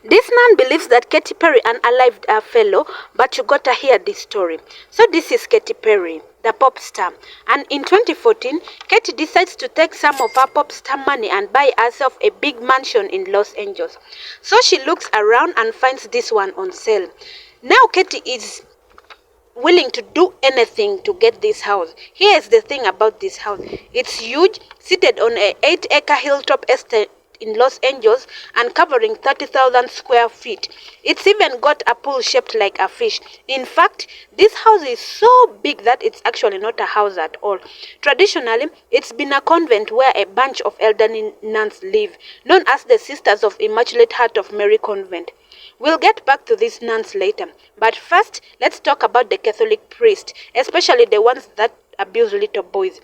This nun believes that Katy Perry unalived her fellow, but you gotta hear this story. So this is Katy Perry, the pop star. And in 2014, Katy decides to take some of her pop star money and buy herself a big mansion in Los Angeles. So she looks around and finds this one on sale. Now Katy is willing to do anything to get this house. Here's the thing about this house. It's huge, seated on a 8-acre hilltop estate in Los Angeles and covering 30,000 square feet. It's even got a pool shaped like a fish. In fact, this house is so big that it's actually not a house at all. Traditionally, it's been a convent where a bunch of elderly nuns live, known as the Sisters of Immaculate Heart of Mary Convent. We'll get back to these nuns later, but first, let's talk about the Catholic priests, especially the ones that abuse little boys.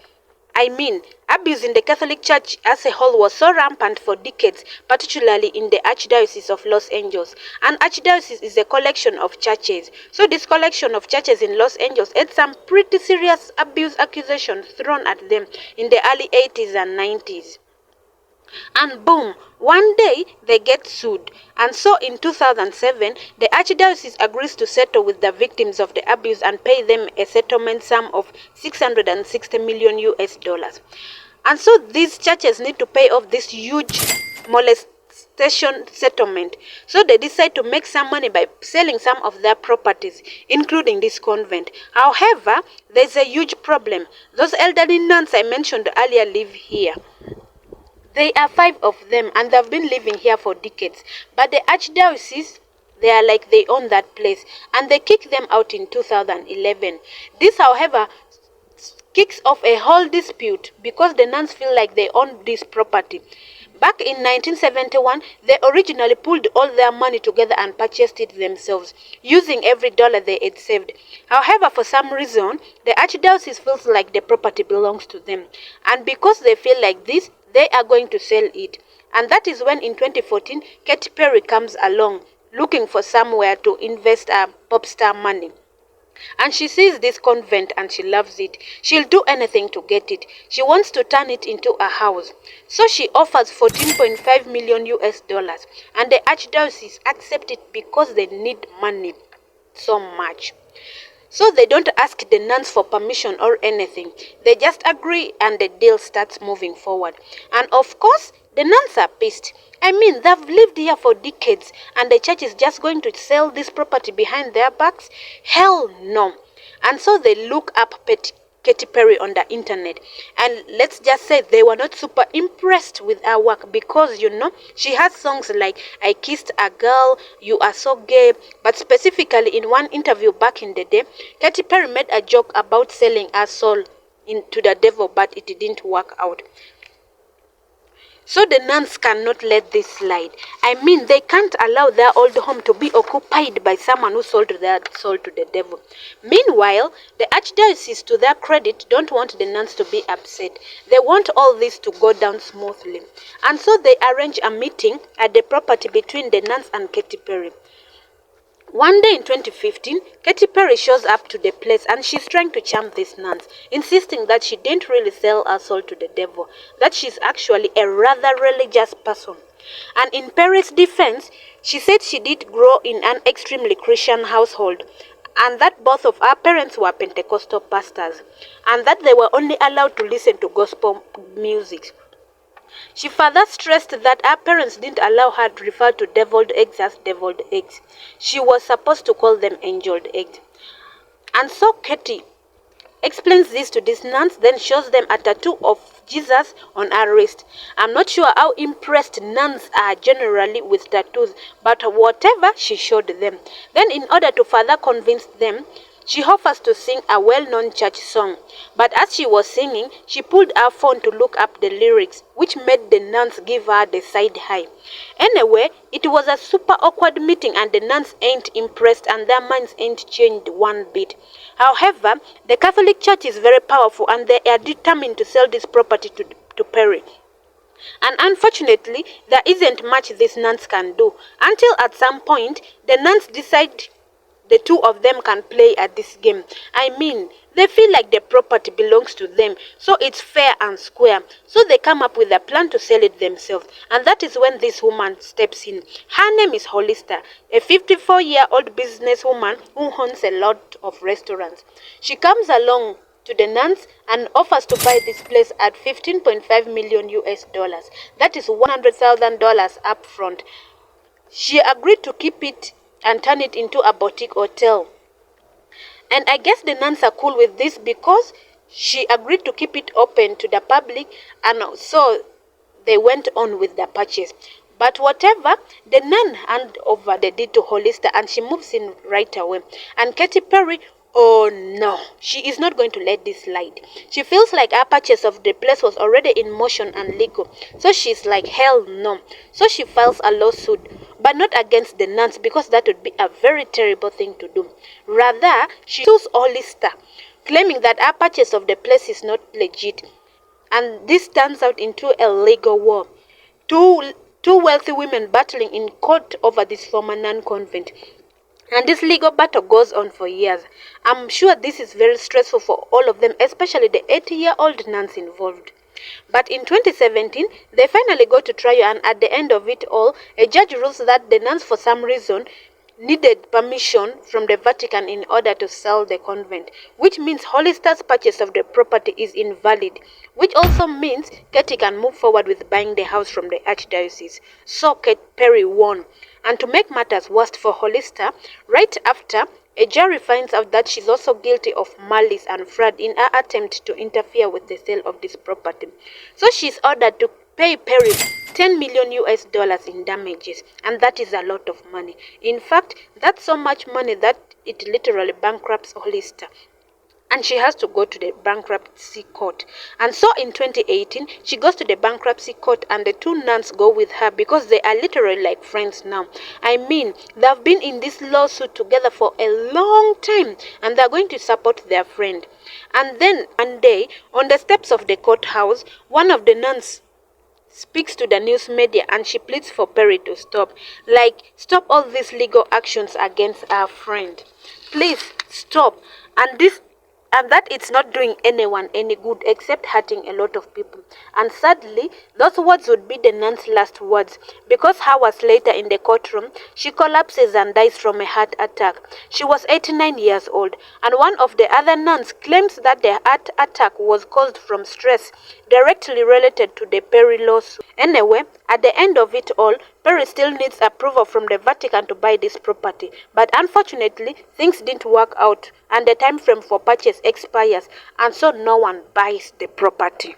I mean, abuse in the Catholic Church as a whole was so rampant for decades, particularly in the Archdiocese of Los Angeles. An archdiocese is a collection of churches. So this collection of churches in Los Angeles had some pretty serious abuse accusations thrown at them in the early 80s and 90s. And boom, one day they get sued. And so in 2007, the Archdiocese agrees to settle with the victims of the abuse and pay them a settlement sum of 660 million US dollars. And so these churches need to pay off this huge molestation settlement. So they decide to make some money by selling some of their properties, including this convent. However, there's a huge problem. Those elderly nuns I mentioned earlier live here. There are 5 of them and they've been living here for decades. But the Archdiocese, they are like they own that place and they kick them out in 2011. This, however, kicks off a whole dispute because the nuns feel like they own this property. Back in 1971, they originally pulled all their money together and purchased it themselves, using every dollar they had saved. However, for some reason, the Archdiocese feels like the property belongs to them. And because they feel like this, they are going to sell it. And that is when in 2014, Katy Perry comes along, looking for somewhere to invest her pop star money. And she sees this convent and she loves it. She'll do anything to get it. She wants to turn it into a house. So she offers 14.5 million US dollars. And the Archdiocese accept it because they need money so much. So they don't ask the nuns for permission or anything. They just agree and the deal starts moving forward. And of course, the nuns are pissed. I mean, they've lived here for decades and the church is just going to sell this property behind their backs? Hell no. And so they look up Katy Perry on the internet, and let's just say they were not super impressed with her work because, you know, she has songs like I Kissed a Girl, You Are So Gay. But specifically in one interview back in the day, Katy Perry made a joke about selling her soul to the devil, but it didn't work out. So the nuns cannot let this slide. I mean, they can't allow their old home to be occupied by someone who sold their soul to the devil. Meanwhile, the Archdiocese, to their credit, don't want the nuns to be upset. They want all this to go down smoothly. And so they arrange a meeting at the property between the nuns and Katy Perry. One day in 2015, Katy Perry shows up to the place and she's trying to charm these nuns, insisting that she didn't really sell her soul to the devil, that she's actually a rather religious person. And in Perry's defense, she said she did grow in an extremely Christian household, and that both of her parents were Pentecostal pastors, and that they were only allowed to listen to gospel music. She further stressed that her parents didn't allow her to refer to deviled eggs as deviled eggs. She was supposed to call them angeled eggs. And so Katy explains this to these nuns, then shows them a tattoo of Jesus on her wrist. I'm not sure how impressed nuns are generally with tattoos, but whatever, she showed them. Then in order to further convince them, she offers to sing a well-known church song, but as she was singing, she pulled her phone to look up the lyrics, which made the nuns give her the side eye. Anyway, it was a super awkward meeting and the nuns ain't impressed and their minds ain't changed one bit. However, the Catholic Church is very powerful and they are determined to sell this property to Perry. And unfortunately, there isn't much these nuns can do, until at some point, the nuns decide the two of them can play at this game. I mean, they feel like the property belongs to them, so it's fair and square. So they come up with a plan to sell it themselves. And that is when this woman steps in. Her name is Hollister, a 54-year-old businesswoman who owns a lot of restaurants. She comes along to the Nuns and offers to buy this place at 15.5 million US dollars. That is $100,000 up front. She agreed to keep it and turn it into a boutique hotel. And I guess the Nuns are cool with this because she agreed to keep it open to the public, and so they went on with the purchase. But whatever, the nun hand over the deed to Hollister and she moves in right away. And Katy Perry, oh no, she is not going to let this slide. She feels like her purchase of the place was already in motion and legal. So she's like, hell no. So she files a lawsuit, but not against the Nuns because that would be a very terrible thing to do. Rather, she sues Hollister, claiming that her purchase of the place is not legit. And this turns out into a legal war. Two wealthy women battling in court over this former nun convent. And this legal battle goes on for years. I'm sure this is very stressful for all of them, especially the 80-year-old nuns involved. But in 2017, they finally go to trial, and at the end of it all, a judge rules that the nuns, for some reason, needed permission from the Vatican in order to sell the convent, which means Hollister's purchase of the property is invalid, which also means Katy can move forward with buying the house from the archdiocese. So Katy Perry won. And to make matters worse for Hollister, right after, a jury finds out that she's also guilty of malice and fraud in her attempt to interfere with the sale of this property. So she's ordered to pay Perry 10 million US dollars in damages, and that is a lot of money. In fact, that's so much money that it literally bankrupts Hollister, and she has to go to the bankruptcy court. And so in 2018, she goes to the bankruptcy court, and the two nuns go with her because they are literally like friends now. I mean, they've been in this lawsuit together for a long time, and they're going to support their friend. And then one day, on the steps of the courthouse, one of the nuns speaks to the news media and she pleads for Perry to stop. Like, stop all these legal actions against our friend. Please stop. And that it's not doing anyone any good except hurting a lot of people. And sadly, those words would be the nun's last words, because hours later in the courtroom, she collapses and dies from a heart attack. She was 89 years old, and one of the other nuns claims that the heart attack was caused from stress, directly related to the Perry lawsuit. Anyway, at the end of it all, Perry still needs approval from the Vatican to buy this property, but unfortunately, things didn't work out, and the time frame for purchase expires, and so no one buys the property.